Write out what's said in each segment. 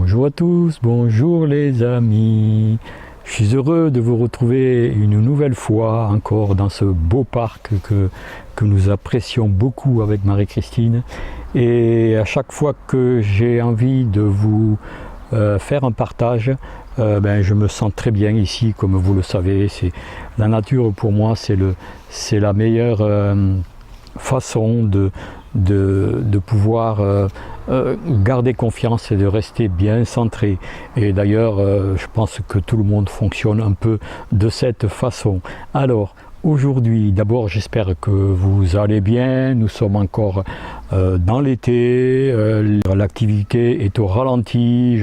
Bonjour à tous, bonjour les amis. Je suis heureux de vous retrouver une nouvelle fois encore dans ce beau parc que nous apprécions beaucoup avec Marie-Christine. Et à chaque fois que j'ai envie de vous faire un partage, je me sens très bien ici, comme vous le savez. La nature pour moi, c'est la meilleure façon de pouvoir garder confiance et de rester bien centré. Et d'ailleurs, je pense que tout le monde fonctionne un peu de cette façon. Alors, aujourd'hui, d'abord, j'espère que vous allez bien. Nous sommes encore dans l'été, l'activité est au ralenti.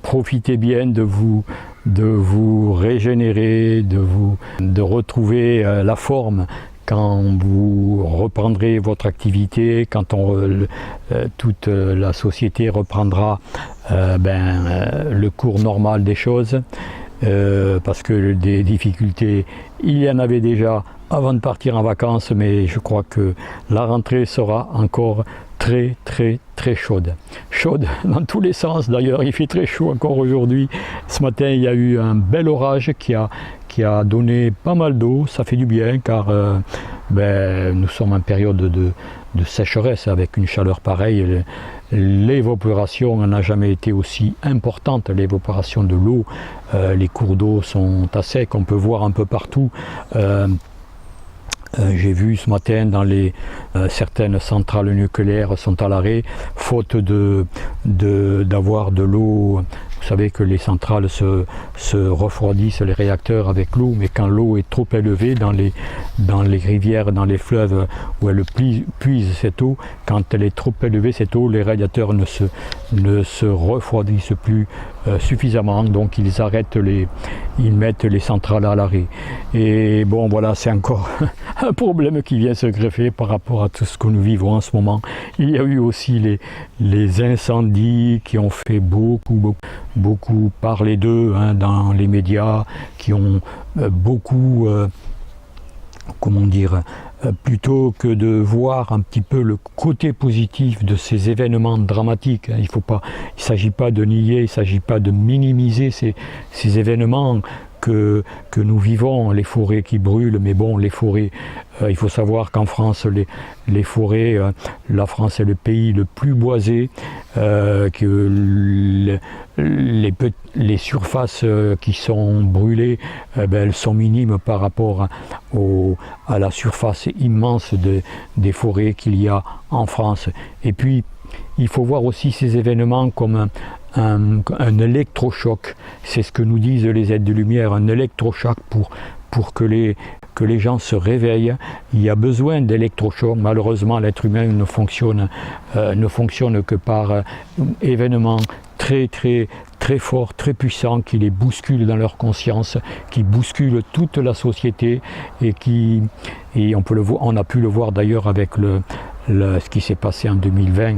Profitez bien de vous régénérer, de retrouver la forme quand vous reprendrez votre activité, quand toute la société reprendra le cours normal des choses, parce que des difficultés, il y en avait déjà avant de partir en vacances, mais je crois que la rentrée sera encore très chaude. Chaude dans tous les sens d'ailleurs, il fait très chaud encore aujourd'hui. Ce matin il y a eu un bel orage qui a donné pas mal d'eau, ça fait du bien car nous sommes en période de sécheresse avec une chaleur pareille. L'évaporation n'a jamais été aussi importante, l'évaporation de l'eau, les cours d'eau sont à sec, on peut voir un peu partout. J'ai vu ce matin dans certaines centrales nucléaires sont à l'arrêt, faute d'avoir de l'eau. Vous savez que les centrales se refroidissent, les réacteurs avec l'eau, mais quand l'eau est trop élevée dans les rivières, dans les fleuves où elle puise cette eau, quand elle est trop élevée cette eau, les radiateurs ne se refroidissent plus suffisamment, donc ils mettent les centrales à l'arrêt. Et bon voilà, c'est encore un problème qui vient se greffer par rapport à tout ce que nous vivons en ce moment. Il y a eu aussi les incendies qui ont fait beaucoup parler d'eux dans les médias, qui ont beaucoup, plutôt que de voir un petit peu le côté positif de ces événements dramatiques, il ne s'agit pas de nier, il ne s'agit pas de minimiser ces événements que nous vivons, les forêts qui brûlent, mais bon, les forêts, il faut savoir qu'en France, les forêts, la France est le pays le plus boisé, que les surfaces qui sont brûlées, elles sont minimes par rapport à la surface immense des forêts qu'il y a en France. Et puis, il faut voir aussi ces événements comme un électrochoc. C'est ce que nous disent les aides de lumière, un électrochoc pour que les gens se réveillent. Il y a besoin d'électrochoc. Malheureusement, l'être humain ne fonctionne que par événements très forts, très puissants, qui les bousculent dans leur conscience, qui bousculent toute la société et on a pu le voir d'ailleurs avec ce qui s'est passé en 2020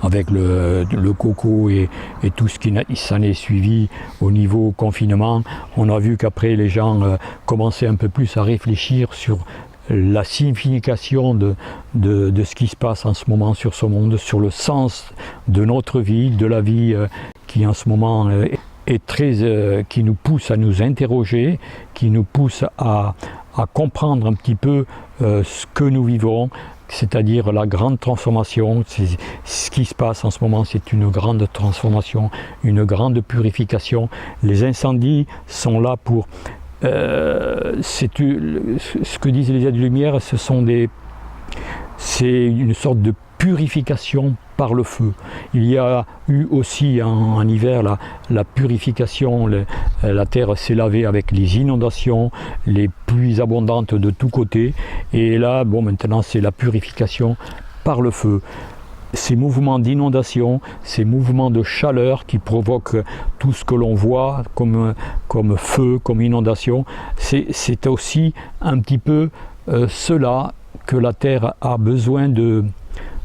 avec le coco et tout ce qui s'en est suivi au niveau confinement. On a vu qu'après les gens commençaient un peu plus à réfléchir sur la signification de ce qui se passe en ce moment sur ce monde, sur le sens de notre vie, de la vie qui en ce moment est qui nous pousse à nous interroger, qui nous pousse à comprendre un petit peu ce que nous vivons, c'est-à-dire la grande transformation. Ce qui se passe en ce moment, c'est une grande transformation, une grande purification. Les incendies sont là pour... ce que disent les aides de lumière, c'est une sorte de purification par le feu. Il y a eu aussi en hiver la purification, la terre s'est lavée avec les inondations, les pluies abondantes de tous côtés, et là, maintenant c'est la purification par le feu. Ces mouvements d'inondation, ces mouvements de chaleur qui provoquent tout ce que l'on voit comme feu, comme inondation, c'est aussi un petit peu cela que la terre a besoin de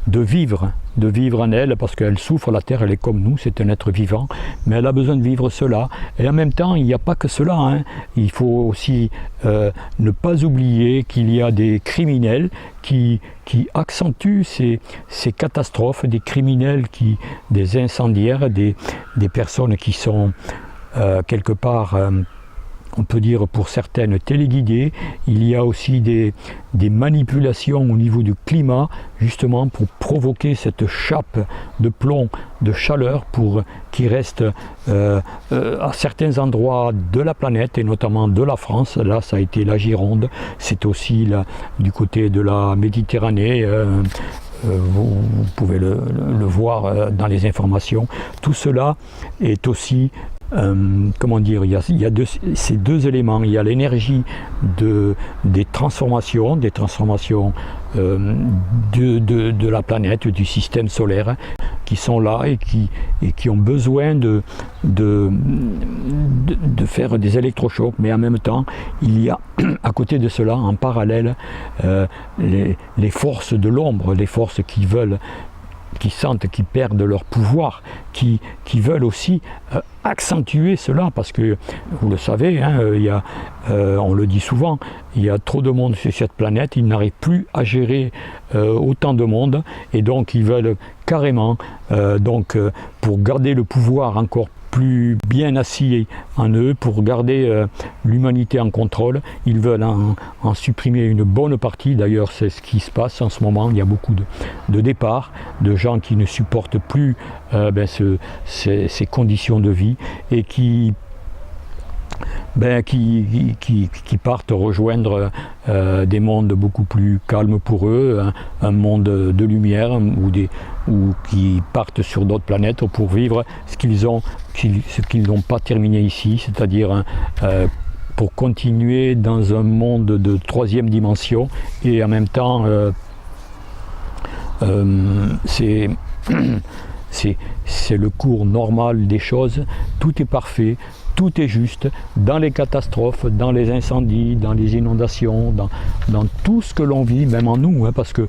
vivre. de vivre en elle, parce qu'elle souffre, la Terre, elle est comme nous, c'est un être vivant, mais elle a besoin de vivre cela. Et en même temps, il n'y a pas que cela, hein. Il faut aussi ne pas oublier qu'il y a des criminels qui accentuent ces catastrophes, des criminels, des incendiaires, des personnes qui sont quelque part, on peut dire pour certaines, téléguidées. Il y a aussi des manipulations au niveau du climat, justement pour provoquer cette chape de plomb, de chaleur, pour qui reste à certains endroits de la planète, et notamment de la France. Là, ça a été la Gironde, c'est aussi là, du côté de la Méditerranée. Vous pouvez le voir dans les informations. Tout cela est aussi comment dire, il y a ces deux éléments. Il y a l'énergie des transformations de la planète, du système solaire, qui sont là et qui ont besoin de faire des électrochocs. Mais en même temps, il y a à côté de cela, en parallèle, les forces de l'ombre, les forces qui sentent qu'ils perdent leur pouvoir, qui veulent aussi accentuer cela, parce que vous le savez, hein, on le dit souvent, il y a trop de monde sur cette planète, ils n'arrivent plus à gérer autant de monde, et donc ils veulent carrément, pour garder le pouvoir encore plus bien assis en eux, pour garder l'humanité en contrôle, ils veulent en supprimer une bonne partie. D'ailleurs, c'est ce qui se passe en ce moment. Il y a beaucoup de départs, de gens qui ne supportent plus ces conditions de vie et qui partent rejoindre des mondes beaucoup plus calmes pour eux, un monde de lumière, ou qui partent sur d'autres planètes pour vivre ce qu'ils n'ont pas terminé ici, c'est-à-dire pour continuer dans un monde de troisième dimension. Et en même temps, c'est le cours normal des choses. Tout est parfait, tout est juste, dans les catastrophes, dans les incendies, dans les inondations, dans tout ce que l'on vit, même en nous, hein, parce que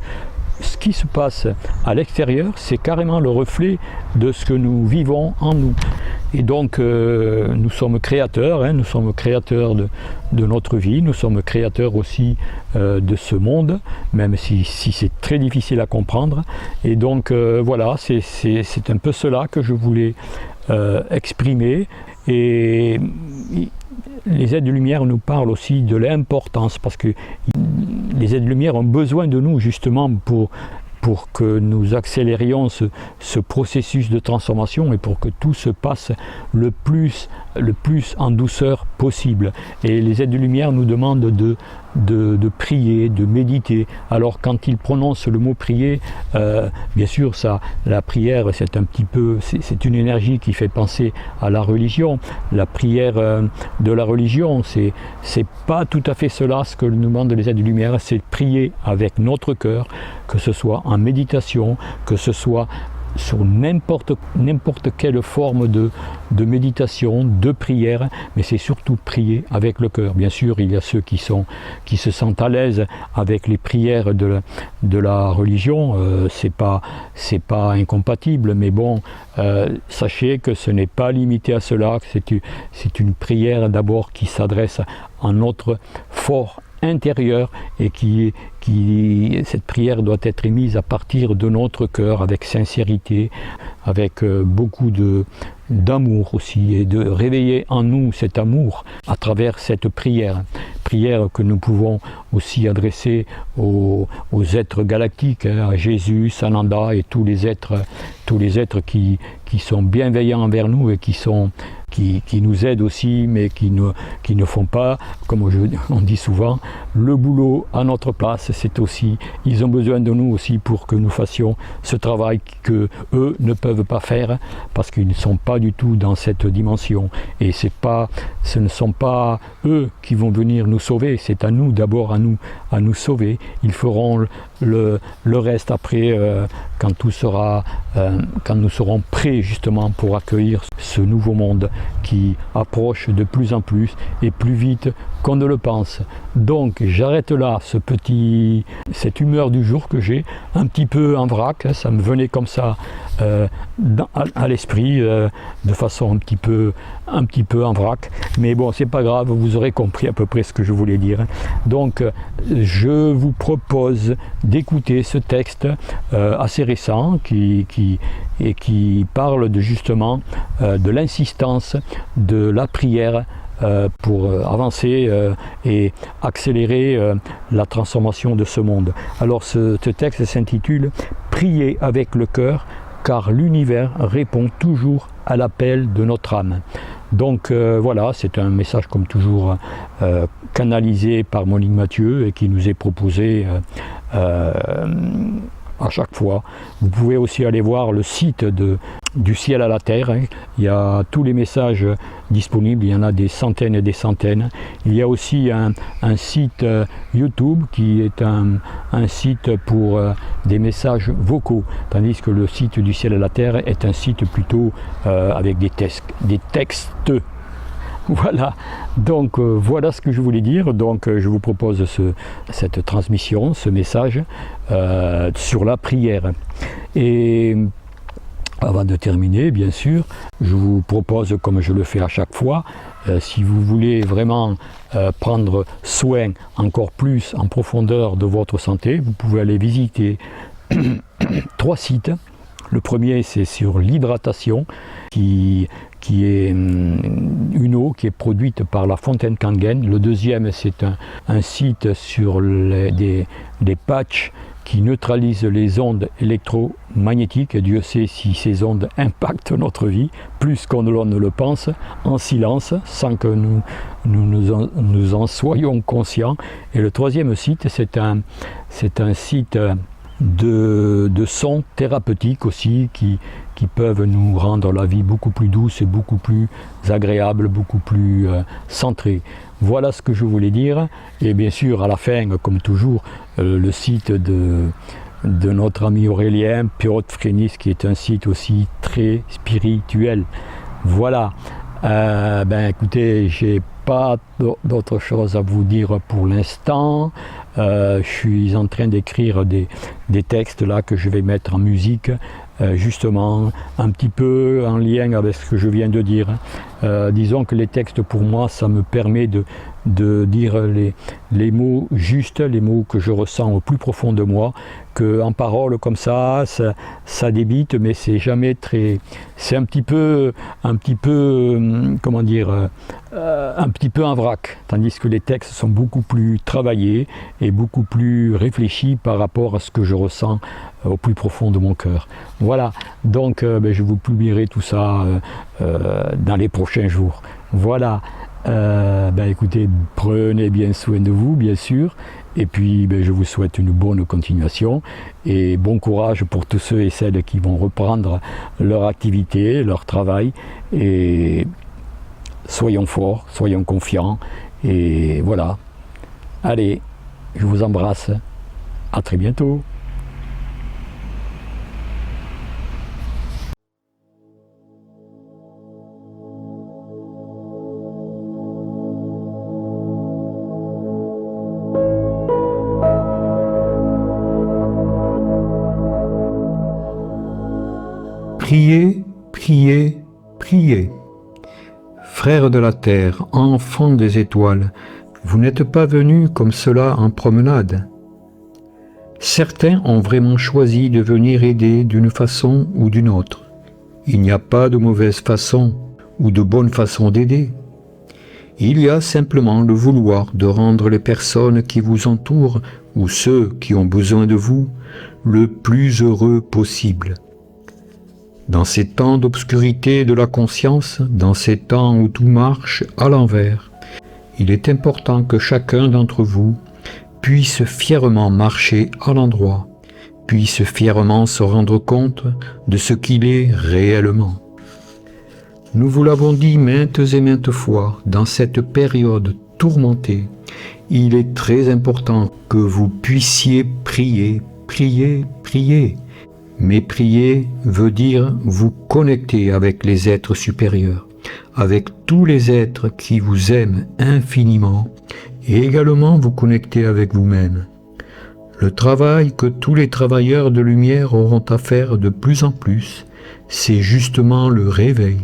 ce qui se passe à l'extérieur, c'est carrément le reflet de ce que nous vivons en nous. Et donc nous sommes créateurs, hein, nous sommes créateurs de notre vie, nous sommes créateurs aussi de ce monde, même si c'est très difficile à comprendre. Et donc voilà, c'est un peu cela que je voulais exprimer. Et les aides-lumière nous parlent aussi de l'importance, parce que les aides-lumière ont besoin de nous justement pour que nous accélérions ce processus de transformation et pour que tout se passe le plus en douceur possible. Et les aides-lumière nous demandent de prier, de méditer. Alors quand ils prononcent le mot prier, bien sûr la prière c'est une énergie qui fait penser à la religion. La prière de la religion, c'est pas tout à fait cela ce que nous demandent les aides-lumière, c'est prier avec notre cœur, que ce soit en méditation, que ce soit sur n'importe quelle forme de méditation, de prière, mais c'est surtout prier avec le cœur. Bien sûr, il y a ceux qui se sentent à l'aise avec les prières de la religion, c'est pas incompatible, mais bon, sachez que ce n'est pas limité à cela, c'est une prière d'abord qui s'adresse à notre fort intérieur, et cette prière doit être émise à partir de notre cœur, avec sincérité, avec beaucoup d'amour aussi, et de réveiller en nous cet amour à travers cette prière que nous pouvons aussi adresser aux êtres galactiques, hein, à Jésus, Sananda et tous les êtres qui sont bienveillants envers nous et qui nous aident aussi, mais qui ne font pas, comme on dit souvent, le boulot à notre place. Ils ont besoin de nous aussi pour que nous fassions ce travail que eux ne peuvent pas faire, parce qu'ils ne sont pas du tout dans cette dimension. Et ce ne sont pas eux qui vont venir nous sauver, c'est à nous d'abord, à nous sauver. Ils feront le reste après, quand nous serons prêts justement pour accueillir ce nouveau monde qui approche de plus en plus et plus vite qu'on ne le pense. Donc j'arrête là cette humeur du jour que j'ai, un petit peu en vrac, ça me venait comme ça à l'esprit, de façon un petit peu en vrac. Mais bon, c'est pas grave, vous aurez compris à peu près ce que je voulais dire. Donc je vous propose d'écouter ce texte assez récent qui parle justement de l'insistance de la prière pour avancer et accélérer la transformation de ce monde. Alors ce texte s'intitule « Priez avec le cœur, car l'univers répond toujours à l'appel de notre âme ». Donc voilà, c'est un message comme toujours canalisé par Monique Mathieu et qui nous est proposé à chaque fois. Vous pouvez aussi aller voir le site du ciel à la terre, hein. Il y a tous les messages disponibles, il y en a des centaines et des centaines. Il y a aussi un site YouTube qui est un site pour des messages vocaux, tandis que le site du ciel à la terre est un site plutôt avec des textes. Voilà, donc voilà ce que je voulais dire. Donc je vous propose cette transmission, ce message sur la prière. Et avant de terminer, bien sûr, je vous propose, comme je le fais à chaque fois, si vous voulez vraiment prendre soin encore plus en profondeur de votre santé, vous pouvez aller visiter 3 sites. Le premier, c'est sur l'hydratation, qui est une eau qui est produite par la fontaine Kangen. Le deuxième, c'est un site sur des patchs qui neutralisent les ondes électromagnétiques. Et Dieu sait si ces ondes impactent notre vie, plus qu'on ne le pense, en silence, sans que nous en soyons conscients. Et le troisième site, c'est un site de sons thérapeutiques aussi qui peuvent nous rendre la vie beaucoup plus douce et beaucoup plus agréable, beaucoup plus centrée. Voilà ce que je voulais dire. Et bien sûr, à la fin, comme toujours, le site de notre ami Aurélien, Piotr Frenis, qui est un site aussi très spirituel. Voilà. Écoutez, j'ai pas d'autre chose à vous dire pour l'instant. Je suis en train d'écrire des textes là que je vais mettre en musique, justement un petit peu en lien avec ce que je viens de dire. Disons que les textes, pour moi, ça me permet de dire les mots justes, les mots que je ressens au plus profond de moi, que en parole comme ça débite, mais c'est jamais très, c'est un petit peu comment dire, un petit peu en vrac, tandis que les textes sont beaucoup plus travaillés et beaucoup plus réfléchis par rapport à ce que je ressens au plus profond de mon cœur. Voilà, donc je vous publierai tout ça dans les prochains jours. Voilà, écoutez, prenez bien soin de vous, bien sûr, et puis je vous souhaite une bonne continuation et bon courage pour tous ceux et celles qui vont reprendre leur activité, leur travail, et soyons forts, soyons confiants, et voilà. Allez, je vous embrasse, à très bientôt. Priez, priez, priez. Frères de la terre, enfants des étoiles, vous n'êtes pas venus comme cela en promenade. Certains ont vraiment choisi de venir aider d'une façon ou d'une autre. Il n'y a pas de mauvaise façon ou de bonne façon d'aider. Il y a simplement le vouloir de rendre les personnes qui vous entourent ou ceux qui ont besoin de vous le plus heureux possible. Dans ces temps d'obscurité de la conscience, dans ces temps où tout marche à l'envers, il est important que chacun d'entre vous puisse fièrement marcher à l'endroit, puisse fièrement se rendre compte de ce qu'il est réellement. Nous vous l'avons dit maintes et maintes fois, dans cette période tourmentée, il est très important que vous puissiez prier, prier, prier. Mais prier veut dire vous connecter avec les êtres supérieurs. avec tous les êtres qui vous aiment infiniment et également vous connecter avec vous-même. Le travail que tous les travailleurs de lumière auront à faire de plus en plus, c'est justement le réveil,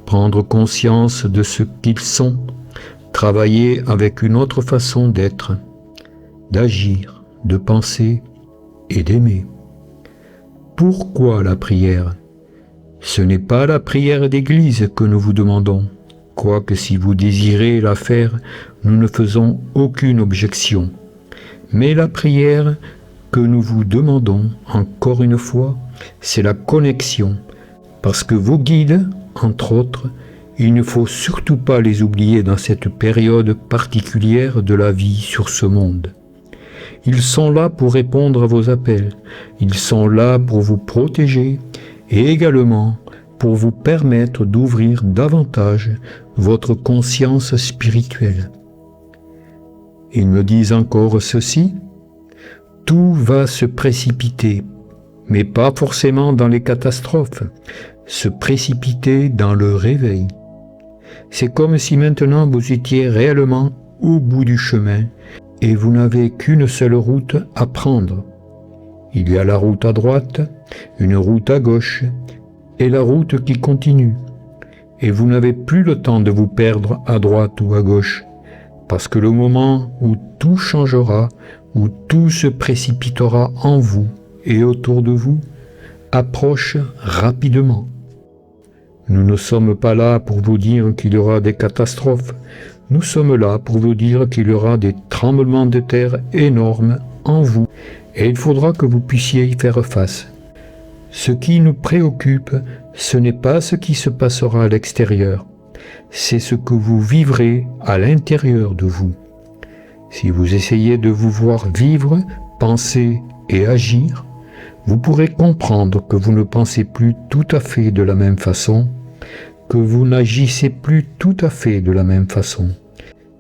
prendre conscience de ce qu'ils sont, travailler avec une autre façon d'être, d'agir, de penser et d'aimer. Pourquoi la prière ? Ce n'est pas la prière d'église que nous vous demandons, quoique si vous désirez la faire, nous ne faisons aucune objection. Mais la prière que nous vous demandons, encore une fois, c'est la connexion, parce que vos guides, entre autres, il ne faut surtout pas les oublier dans cette période particulière de la vie sur ce monde. Ils sont là pour répondre à vos appels, ils sont là pour vous protéger et également pour vous permettre d'ouvrir davantage votre conscience spirituelle. Ils me disent encore ceci, tout va se précipiter, mais pas forcément dans les catastrophes, se précipiter dans le réveil. C'est comme si maintenant vous étiez réellement au bout du chemin et vous n'avez qu'une seule route à prendre. Il y a la route à droite, une route à gauche et la route qui continue. Et vous n'avez plus le temps de vous perdre à droite ou à gauche, parce que le moment où tout changera, où tout se précipitera en vous et autour de vous, approche rapidement. Nous ne sommes pas là pour vous dire qu'il y aura des catastrophes, nous sommes là pour vous dire qu'il y aura des tremblements de terre énormes en vous, et il faudra que vous puissiez y faire face. Ce qui nous préoccupe, ce n'est pas ce qui se passera à l'extérieur, c'est ce que vous vivrez à l'intérieur de vous. Si vous essayez de vous voir vivre, penser et agir, vous pourrez comprendre que vous ne pensez plus tout à fait de la même façon, que vous n'agissez plus tout à fait de la même façon,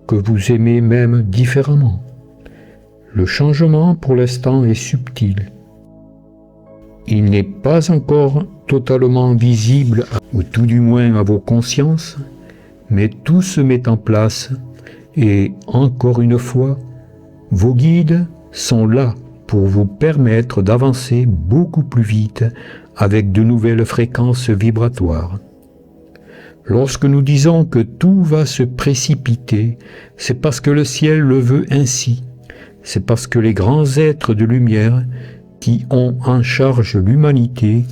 que vous aimez même différemment. Le changement pour l'instant est subtil. Il n'est pas encore totalement visible, ou tout du moins à vos consciences, mais tout se met en place et, encore une fois, vos guides sont là pour vous permettre d'avancer beaucoup plus vite avec de nouvelles fréquences vibratoires. Lorsque nous disons que tout va se précipiter, c'est parce que le ciel le veut ainsi. C'est parce que les grands êtres de lumière qui ont en charge l'humanité,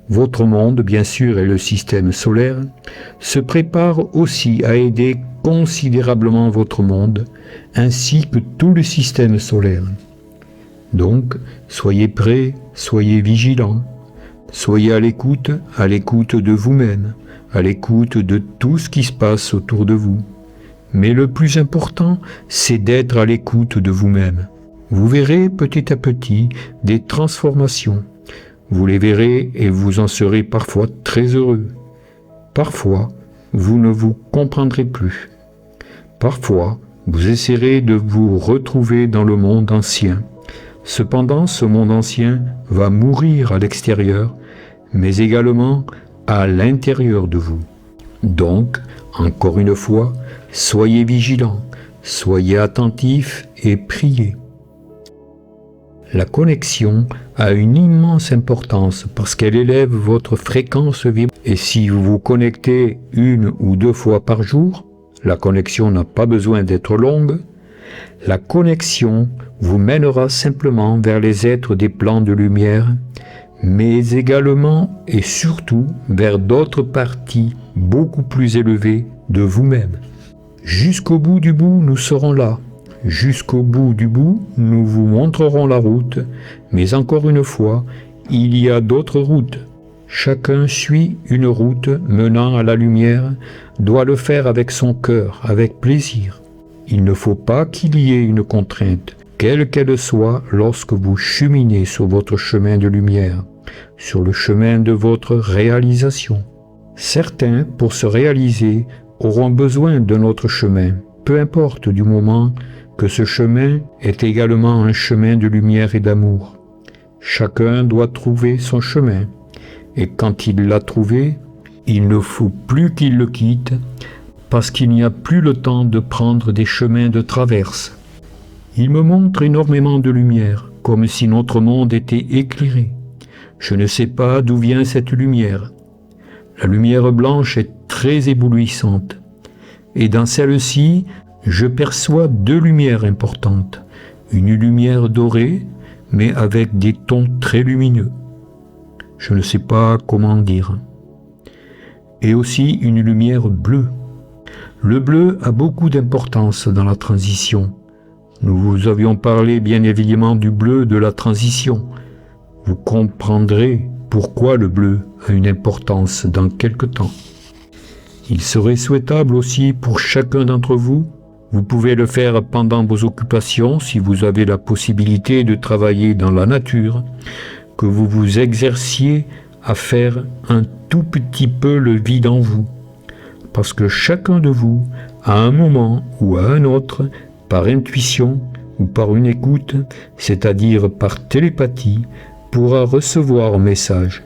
votre monde bien sûr et le système solaire, se préparent aussi à aider considérablement votre monde, ainsi que tout le système solaire. Donc, soyez prêts, soyez vigilants, soyez à l'écoute de vous-même, à l'écoute de tout ce qui se passe autour de vous. Mais le plus important, c'est d'être à l'écoute de vous-même. Vous verrez petit à petit des transformations. Vous les verrez et vous en serez parfois très heureux. Parfois, vous ne vous comprendrez plus. Parfois, vous essaierez de vous retrouver dans le monde ancien. Cependant, ce monde ancien va mourir à l'extérieur, mais également à l'intérieur de vous. Donc, encore une fois, soyez vigilants, soyez attentifs et priez. La connexion a une immense importance parce qu'elle élève votre fréquence vibratoire. Et si vous vous connectez 1 ou 2 fois par jour, la connexion n'a pas besoin d'être longue, la connexion vous mènera simplement vers les êtres des plans de lumière, mais également et surtout vers d'autres parties beaucoup plus élevées de vous-même. Jusqu'au bout du bout, nous serons là. Jusqu'au bout du bout, nous vous montrerons la route, mais encore une fois, il y a d'autres routes. Chacun suit une route menant à la lumière, doit le faire avec son cœur, avec plaisir. Il ne faut pas qu'il y ait une contrainte, quelle qu'elle soit, lorsque vous cheminez sur votre chemin de lumière, sur le chemin de votre réalisation. Certains, pour se réaliser, auront besoin d'un autre chemin, peu importe du moment que ce chemin est également un chemin de lumière et d'amour. Chacun doit trouver son chemin, et quand il l'a trouvé, Il ne faut plus qu'il le quitte, parce qu'il n'y a plus le temps de prendre des chemins de traverse. Il me montre énormément de lumière, comme si notre monde était éclairé. Je ne sais pas d'où vient cette lumière. La lumière blanche est très éblouissante. Et dans celle-ci, je perçois deux lumières importantes. Une lumière dorée, mais avec des tons très lumineux. Je ne sais pas comment dire. Et aussi une lumière bleue. Le bleu a beaucoup d'importance dans la transition. Nous vous avions parlé bien évidemment du bleu de la transition. Vous comprendrez pourquoi le bleu a une importance dans quelque temps. Il serait souhaitable aussi pour chacun d'entre vous, vous pouvez le faire pendant vos occupations si vous avez la possibilité de travailler dans la nature, que vous vous exerciez à faire un tout petit peu le vide en vous. Parce que chacun de vous, à un moment ou à un autre, par intuition ou par une écoute, c'est-à-dire par télépathie, pourra recevoir un message.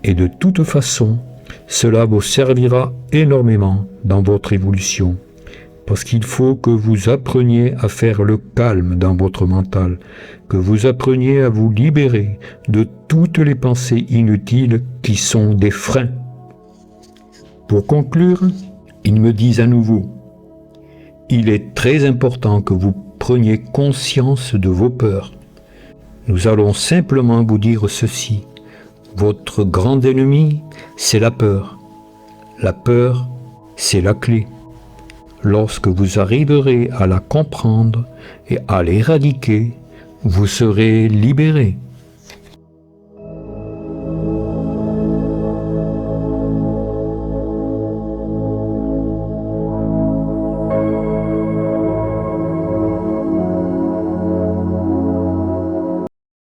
Et de toute façon, cela vous servira énormément dans votre évolution. Parce qu'il faut que vous appreniez à faire le calme dans votre mental, que vous appreniez à vous libérer de toutes les pensées inutiles qui sont des freins. Pour conclure, ils me disent à nouveau, il est très important que vous preniez conscience de vos peurs. Nous allons simplement vous dire ceci. Votre grand ennemi, c'est la peur. La peur, c'est la clé. Lorsque vous arriverez à la comprendre et à l'éradiquer, vous serez libéré.